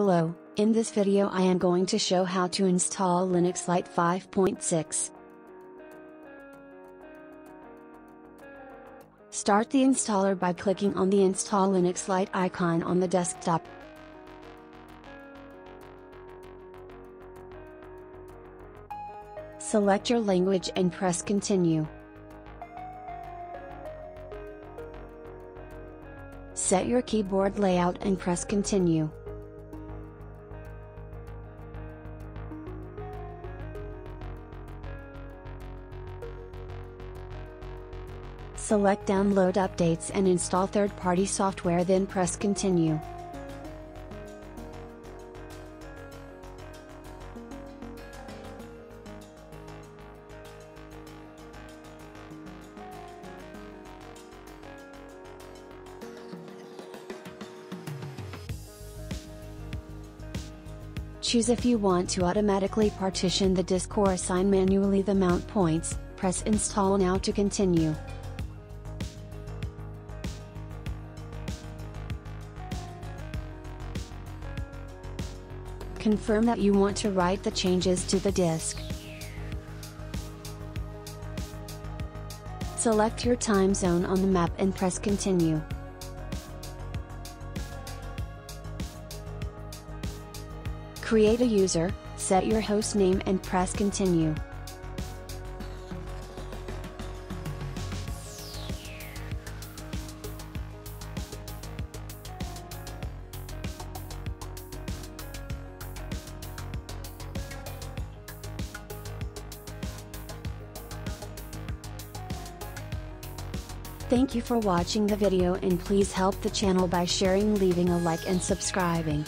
Hello, in this video I am going to show how to install Linux Lite 5.6. Start the installer by clicking on the Install Linux Lite icon on the desktop. Select your language and press Continue. Set your keyboard layout and press Continue. Select Download Updates and install third-party software, then press Continue. Choose if you want to automatically partition the disk or assign manually the mount points. Press Install Now to continue. Confirm that you want to write the changes to the disk. Select your time zone on the map and press Continue. Create a user, set your host name and press Continue. Thank you for watching the video, and please help the channel by sharing, leaving a like and subscribing.